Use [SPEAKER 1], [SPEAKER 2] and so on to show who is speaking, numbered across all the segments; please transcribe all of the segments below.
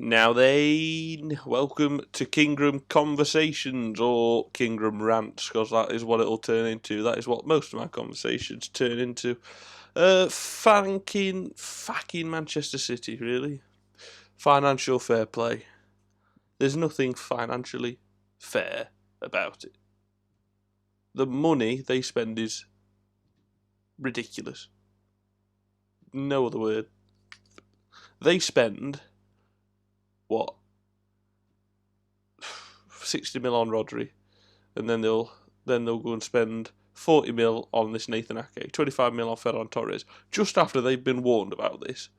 [SPEAKER 1] Now then, welcome to Kingram Conversations, or Kingram Rants, because that is what it'll turn into. That is what most of my conversations turn into. Fucking Manchester City, really. Financial fair play. There's nothing financially fair about it. The money they spend is ridiculous. No other word. They spend, what, 60 mil on Rodri, and then they'll go and spend 40 mil on this Nathan Ake, 25 mil on Ferran Torres, just after they've been warned about this.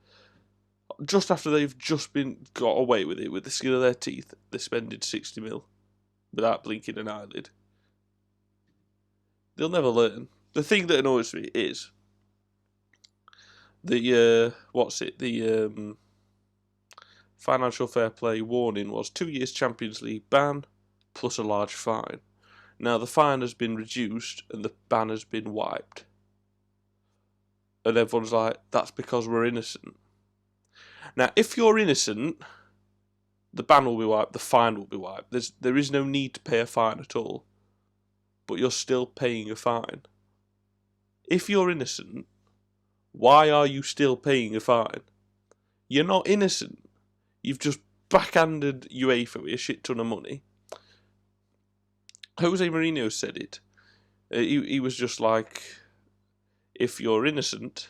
[SPEAKER 1] Just after they've just been got away with it with the skin of their teeth, they spending 60 mil without blinking an eyelid. They'll never learn. The thing that annoys me is the financial fair play warning was 2 years Champions League ban plus a large fine. Now the fine has been reduced and the ban has been wiped. And everyone's like, that's because we're innocent. Now, if you're innocent, the ban will be wiped, the fine will be wiped. There is no need to pay a fine at all. But you're still paying a fine. If you're innocent, why are you still paying a fine? You're not innocent. You've just backhanded UEFA with a shit ton of money. Jose Mourinho said it. He was just like, if you're innocent,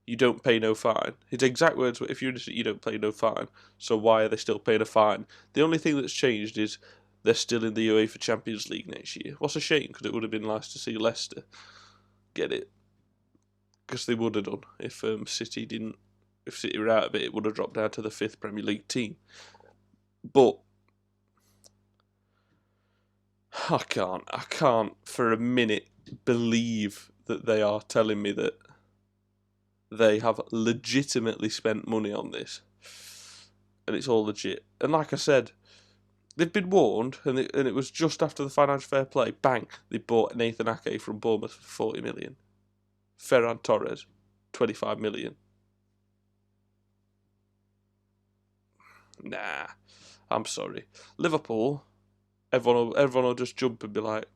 [SPEAKER 1] you don't pay no fine. His exact words were, if you're innocent, you don't pay no fine. So why are they still paying a fine? The only thing that's changed is they're still in the UEFA Champions League next year. What's a shame, because it would have been nice to see Leicester get it. Because they would have done. If City were out of it, it would have dropped down to the 5th Premier League team. But I can't for a minute believe that they are telling me that they have legitimately spent money on this. And it's all legit. And like I said, they've been warned, and it was just after the financial fair play. Bang! They bought Nathan Ake from Bournemouth for 40 million. Ferran Torres, 25 million. Nah, I'm sorry. Liverpool, everyone will just jump and be like,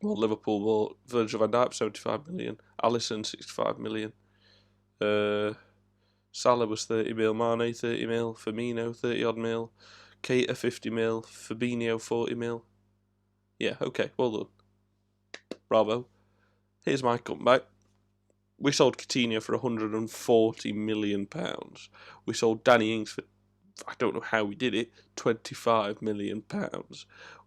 [SPEAKER 1] well, Liverpool bought Virgil van Dijk 75 million, Alisson 65 million. Salah was 30 mil, Mane 30 mil, Firmino 30 odd mil, Keita 50 mil, Fabinho 40 mil. Yeah, okay, well done. Bravo. Here's my comeback. We sold Coutinho for £140 million. We sold Danny Ings for, I don't know how we did it, £25 million.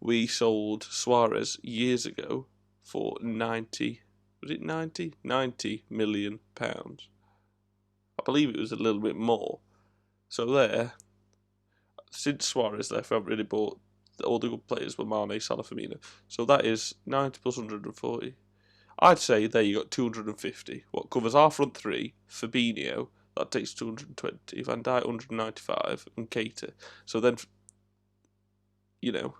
[SPEAKER 1] We sold Suarez years ago for 90 million pounds. I believe it was a little bit more. So there, since Suarez left, we haven't really bought all the good players, but Mane, Salah, Firmino. So that is 90 plus 140. I'd say there you got 250. What covers our front three, Fabinho, that takes 220, Van Dijk 195, and Keita. So then, you know,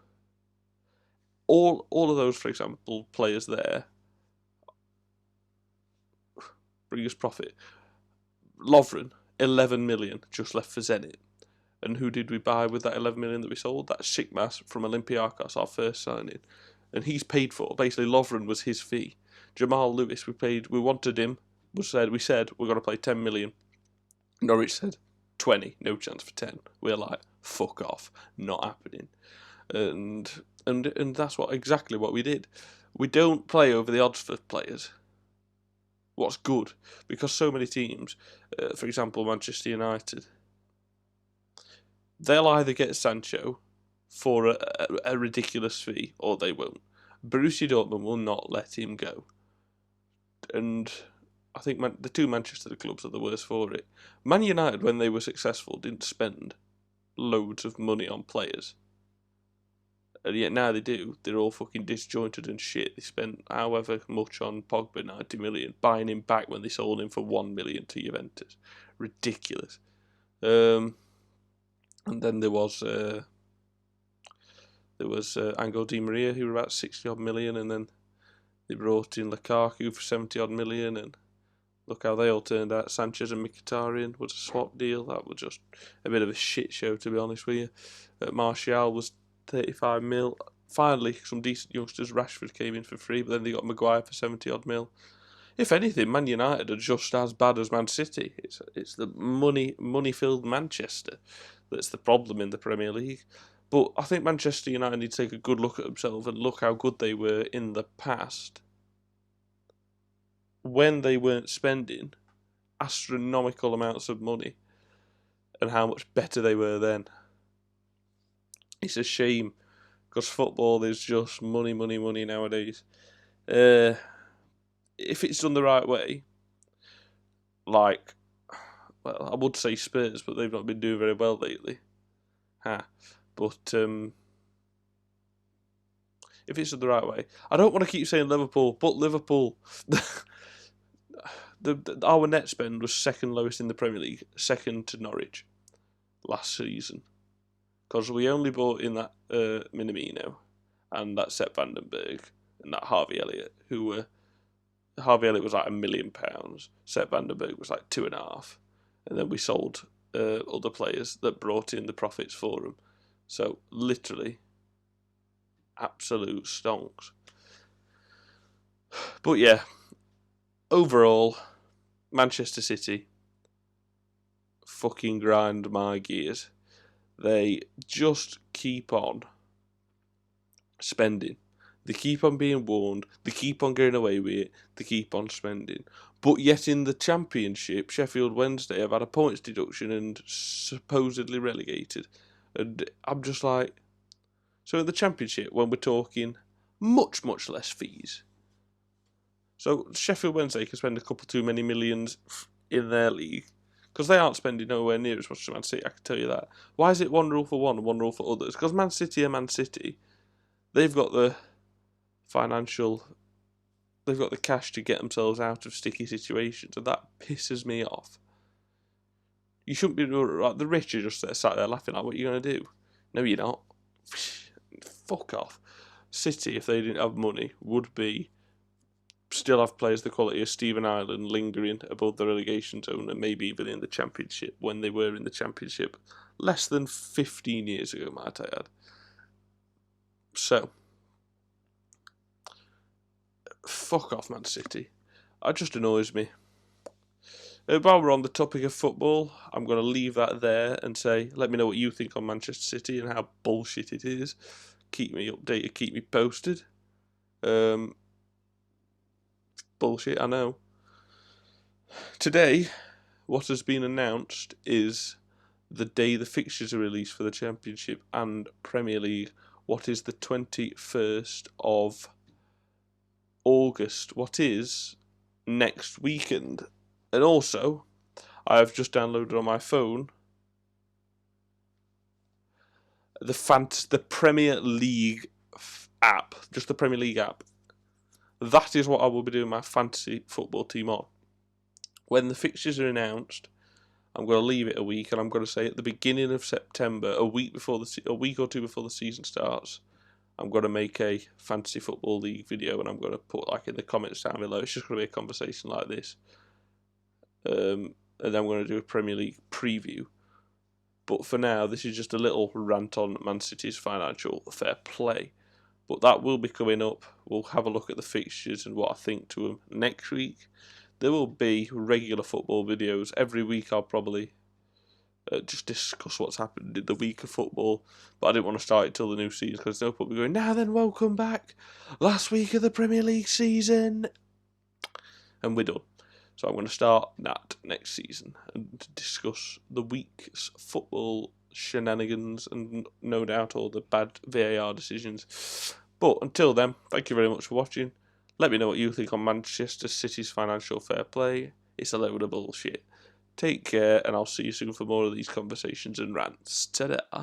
[SPEAKER 1] all of those, for example, players there bring us profit. Lovren, 11 million just left for Zenit. And who did we buy with that 11 million that we sold? That's Shikmas from Olympiacos, our first signing. And he's paid for. Basically, Lovren was his fee. Jamal Lewis, we wanted him. We said we're going to play 10 million. Norwich said 20, no chance for 10. We're like, fuck off, not happening. And that's exactly what we did. We don't play over the odds for players. What's good, because so many teams, for example Manchester United, they'll either get Sancho for a ridiculous fee or they won't. Borussia Dortmund will not let him go. And I think the two Manchester clubs are the worst for it. Man United, when they were successful, didn't spend loads of money on players. And yet now they do. They're all fucking disjointed and shit. They spent however much on Pogba, 90 million, buying him back when they sold him for 1 million to Juventus. Ridiculous. And then there was Angel Di Maria, who were about 60 odd million, and then they brought in Lukaku for 70 odd million, and Look how they all turned out. Sanchez and Mkhitaryan was a swap deal. That was just a bit of a shit show, to be honest with you. Martial was 35 mil. Finally, some decent youngsters. Rashford came in for free, but then they got Maguire for 70 odd mil. If anything, Man United are just as bad as Man City. It's the money-filled Manchester that's the problem in the Premier League. But I think Manchester United need to take a good look at themselves and look how good they were in the past when they weren't spending astronomical amounts of money and how much better they were then. It's a shame because football is just money, money, money nowadays. If it's done the right way, like, well, I would say Spurs, but they've not been doing very well lately. But if it's done the right way, I don't want to keep saying Liverpool, but Liverpool. Our net spend was second lowest in the Premier League, second to Norwich last season. Because we only bought in that Minamino and that Sepp Vandenberg and that Harvey Elliott, Harvey Elliott was like £1 million, Sepp Vandenberg was like 2.5, and then we sold other players that brought in the profits for them. So literally, absolute stonks. But yeah, overall, Manchester City fucking grind my gears. They just keep on spending. They keep on being warned. They keep on getting away with it. They keep on spending. But yet in the Championship, Sheffield Wednesday have had a points deduction and supposedly relegated. And I'm just like... So in the Championship, when we're talking much, much less fees... So Sheffield Wednesday can spend a couple too many millions in their league because they aren't spending nowhere near as much as Man City, I can tell you that. Why is it one rule for one and one rule for others? Because Man City are Man City. They've got the they've got the cash to get themselves out of sticky situations, and that pisses me off. You shouldn't be like the rich are just sat there laughing like, what are you going to do? No, you're not. Fuck off. City, if they didn't have money, would still have players the quality of Stephen Ireland lingering above the relegation zone and maybe even in the Championship when they were in the Championship less than 15 years ago, might I add. So, fuck off, Man City. It just annoys me. While we're on the topic of football, I'm going to leave that there and say, let me know what you think on Manchester City and how bullshit it is. Keep me updated, keep me posted. Bullshit, I know. Today, what has been announced is the day the fixtures are released for the Championship and Premier League. What is the 21st of August? What is next weekend? And also, I have just downloaded on my phone the Premier League app, just the Premier League app. That is what I will be doing my fantasy football team on. When the fixtures are announced, I'm going to leave it a week, and I'm going to say at the beginning of September, a week or two before the season starts, I'm going to make a fantasy football league video, and I'm going to put like in the comments down below. It's just going to be a conversation like this, and then I'm going to do a Premier League preview. But for now, this is just a little rant on Man City's financial fair play. But that will be coming up. We'll have a look at the fixtures and what I think to them next week. There will be regular football videos. Every week I'll probably just discuss what's happened in the week of football. But I didn't want to start it till the new season because no point me going, now then, welcome back. Last week of the Premier League season. And we're done. So I'm going to start that next season and discuss the week's football shenanigans and no doubt all the bad VAR decisions. But until then, thank you very much for watching. Let me know what you think on Manchester City's financial fair play. It's a load of bullshit. Take care, and I'll see you soon for more of these conversations and rants. Ta-da!